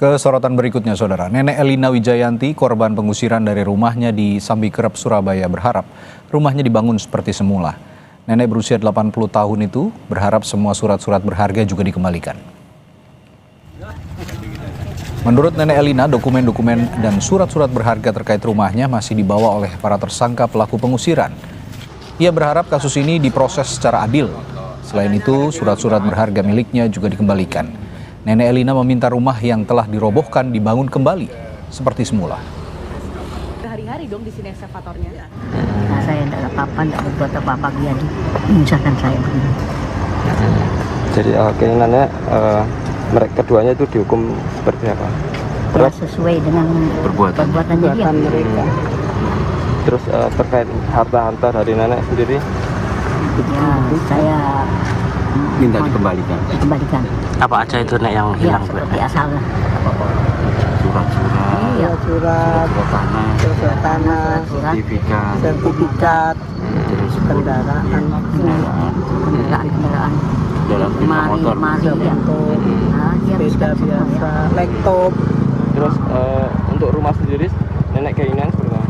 Ke sorotan berikutnya, Saudara. Nenek Elina Wijayanti, korban pengusiran dari rumahnya di Sambikerep, Surabaya, berharap rumahnya dibangun seperti semula. Nenek berusia 80 tahun itu berharap semua surat-surat berharga juga dikembalikan. Menurut Nenek Elina, dokumen-dokumen dan surat-surat berharga terkait rumahnya masih dibawa oleh para tersangka pelaku pengusiran. Ia berharap kasus ini diproses secara adil. Selain itu, surat-surat berharga miliknya juga dikembalikan. Nenek Elina meminta rumah yang telah dirobohkan dibangun kembali seperti semula. Hari-hari dong di sini eksavatornya. Nah, saya tidak apa-apa, tidak berbuat apa-apa, biar menyusahkan saya begini. Jadi keinginannya mereka keduanya itu dihukum seperti apa? Ya, sesuai dengan perbuatannya dia. Mereka. Terus terkait harta-harta dari nenek sendiri? Ya, saya minta dikembalikan. Dikembalikan. Apa aja itu nek yang Ya, hilang? seperti asalnya. Surat-surat, Iya, surat tanah, sertifikat, terus kendaraan, dalam motor, ya. Nah, sepeda biasa, laptop. Terus untuk rumah sendiri, nenek keinginan seperti apa?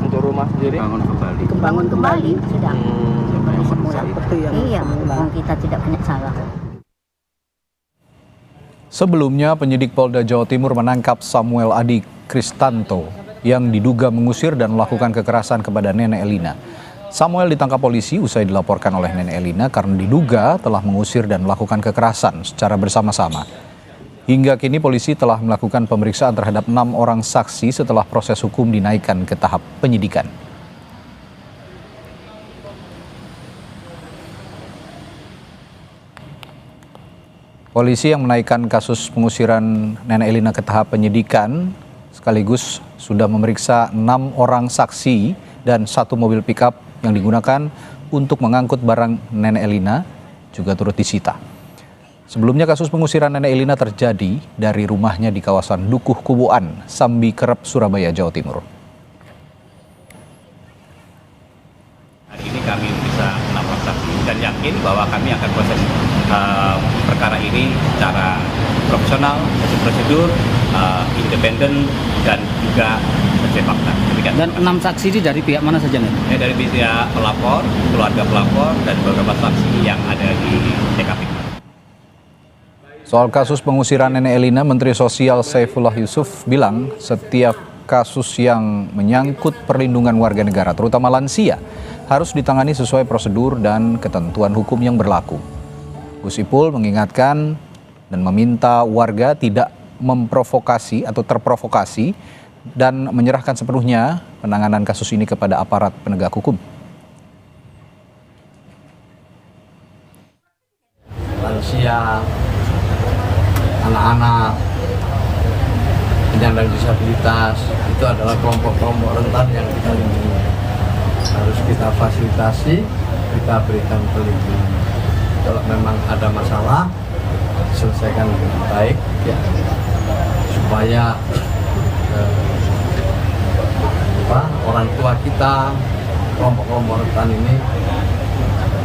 Untuk rumah sendiri? Bangun kembali. Sudah. Seperti semula. Seperti yang Iya, semula. kita tidak punya salah. Sebelumnya, penyidik Polda Jawa Timur menangkap Samuel Adi Kristanto yang diduga mengusir dan melakukan kekerasan kepada Nenek Elina. Samuel ditangkap polisi usai dilaporkan oleh Nenek Elina karena diduga telah mengusir dan melakukan kekerasan secara bersama-sama. Hingga kini polisi telah melakukan pemeriksaan terhadap 6 orang saksi setelah proses hukum dinaikkan ke tahap penyidikan. Polisi yang menaikkan kasus pengusiran Nenek Elina ke tahap penyidikan sekaligus sudah memeriksa 6 orang saksi dan 1 mobil pickup yang digunakan untuk mengangkut barang Nenek Elina juga turut disita. Sebelumnya kasus pengusiran Nenek Elina terjadi dari rumahnya di kawasan Dukuh Kubuan, Sambikerep, Surabaya, Jawa Timur. Hari ini kami bisa 6 orang saksi dan yakin bahwa kami akan proses perkara ini secara profesional, sesuai prosedur, independen dan juga sesuai fakta. Dan 6 saksi ini dari pihak mana saja nih? Dari pihak pelapor, keluarga pelapor, dan beberapa saksi yang ada di TKP. Soal kasus pengusiran Nenek Elina, Menteri Sosial Saifullah Yusuf bilang setiap kasus yang menyangkut perlindungan warga negara, terutama lansia, harus ditangani sesuai prosedur dan ketentuan hukum yang berlaku. Gus Ipul mengingatkan dan meminta warga tidak memprovokasi atau terprovokasi dan menyerahkan sepenuhnya penanganan kasus ini kepada aparat penegak hukum. Lansia, anak-anak, penyandang disabilitas itu adalah kelompok-kelompok rentan yang kita lindungi. Harus kita fasilitasi, kita berikan perlindungan. Kalau memang ada masalah, diselesaikan dengan baik, ya, supaya orang tua kita, kelompok-kelompok rentan ini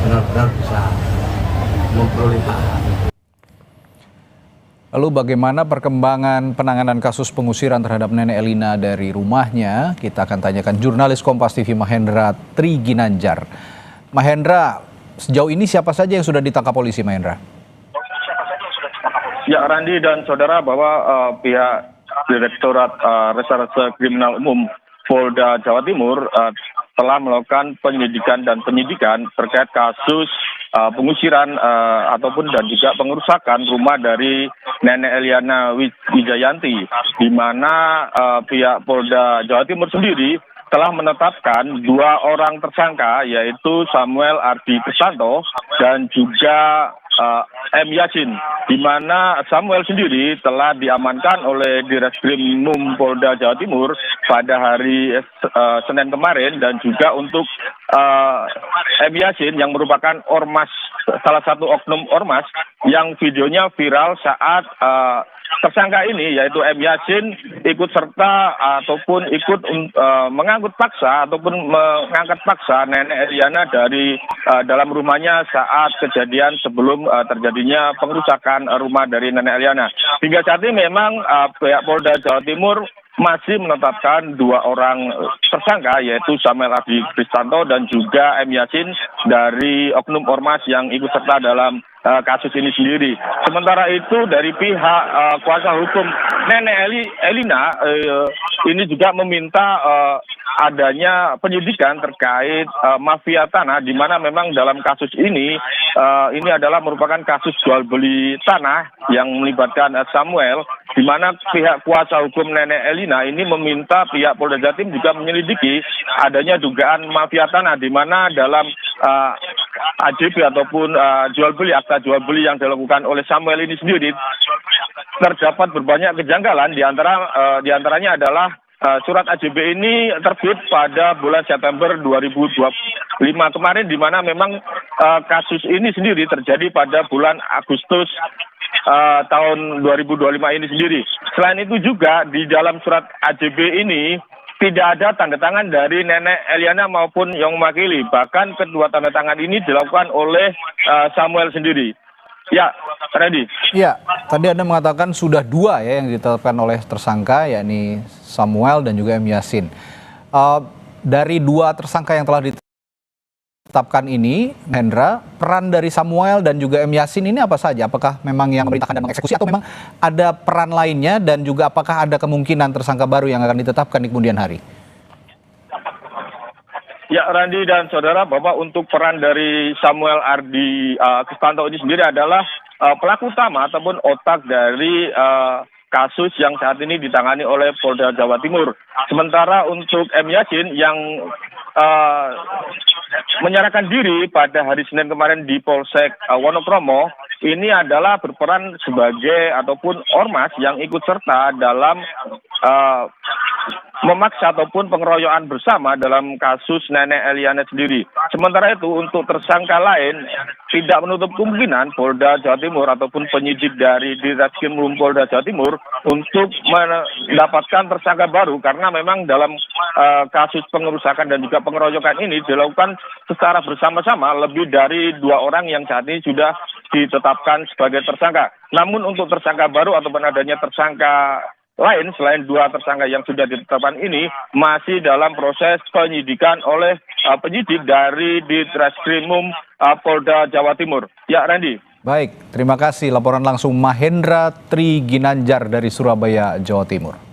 benar-benar bisa memperoleh hak. Lalu bagaimana perkembangan penanganan kasus pengusiran terhadap Nenek Elina dari rumahnya? Kita akan tanyakan jurnalis Kompas TV Mahendra Triginanjar. Mahendra, sejauh ini siapa saja yang sudah ditangkap polisi, Mahendra? Ya, Randi dan saudara, bahwa pihak Direktorat Reserse Kriminal Umum Polda Jawa Timur telah melakukan penyidikan terkait kasus pengusiran ataupun dan juga pengerusakan rumah dari Nenek Elina Wijayanti, di mana pihak Polda Jawa Timur sendiri telah menetapkan 2 orang tersangka, yaitu Samuel Adi Kristanto dan juga M. Yasin, di mana Samuel sendiri telah diamankan oleh Direskrimum Polda Jawa Timur pada hari Senin kemarin, dan juga untuk M. Yasin yang merupakan ormas, salah satu oknum ormas yang videonya viral saat tersangka ini yaitu M. Yasin ikut serta ataupun ikut mengangkut paksa ataupun mengangkat paksa Nenek Eliana dari dalam rumahnya saat kejadian sebelum terjadinya pengerusakan rumah dari Nenek Eliana. Hingga saat ini memang pihak Polda Jawa Timur masih menetapkan 2 orang tersangka yaitu Samuel Adi Kristanto dan juga M. Yasin dari oknum ormas yang ikut serta dalam kasus ini sendiri. Sementara itu dari pihak kuasa hukum Nenek Elina ini juga meminta adanya penyidikan terkait mafia tanah, di mana memang dalam kasus ini adalah merupakan kasus jual beli tanah yang melibatkan Samuel, di mana pihak kuasa hukum Nenek Elina ini meminta pihak Polda Jatim juga menyelidiki adanya dugaan mafia tanah, di mana dalam AJB ataupun jual beli, akta jual beli yang dilakukan oleh Samuel ini sendiri terdapat berbanyak kejanggalan, di antaranya adalah surat AJB ini terbit pada bulan September 2025 kemarin, di mana memang kasus ini sendiri terjadi pada bulan Agustus tahun 2025 ini sendiri. Selain itu juga di dalam surat AJB ini tidak ada tanda tangan dari Nenek Eliana maupun yang mewakili. Bahkan kedua tanda tangan ini dilakukan oleh Samuel sendiri. Ya, Randy. Ya, tadi Anda mengatakan sudah 2 ya yang ditetapkan oleh tersangka, yakni Samuel dan juga M. Yasin. Dari 2 tersangka yang telah ditetapkan ini, Hendra, peran dari Samuel dan juga M. Yasin ini apa saja? Apakah memang yang memerintahkan dan mengeksekusi atau memang ada peran lainnya, dan juga apakah ada kemungkinan tersangka baru yang akan ditetapkan di kemudian hari? Ya, Randy dan saudara, bahwa untuk peran dari Samuel Adi Kristanto ini sendiri adalah pelaku utama ataupun otak dari kasus yang saat ini ditangani oleh Polda Jawa Timur. Sementara untuk M. Yasin yang menyerahkan diri pada hari Senin kemarin di Polsek Wonokromo, ini adalah berperan sebagai ataupun ormas yang ikut serta dalam memaksa ataupun pengeroyokan bersama dalam kasus Nenek Eliana sendiri. Sementara itu untuk tersangka lain tidak menutup kemungkinan Polda Jawa Timur ataupun penyidik dari Ditreskrimum Polda Jawa Timur untuk mendapatkan tersangka baru, karena memang dalam kasus pengerusakan dan juga pengeroyokan ini dilakukan secara bersama-sama lebih dari 2 orang yang saat ini sudah ditetapkan sebagai tersangka. Namun untuk tersangka baru ataupun adanya tersangka lain selain 2 tersangka yang sudah ditetapkan ini masih dalam proses penyidikan oleh penyidik dari Ditreskrimum Polda Jawa Timur. Ya, Randy. Baik, terima kasih laporan langsung Mahendra Tri Ginanjar dari Surabaya, Jawa Timur.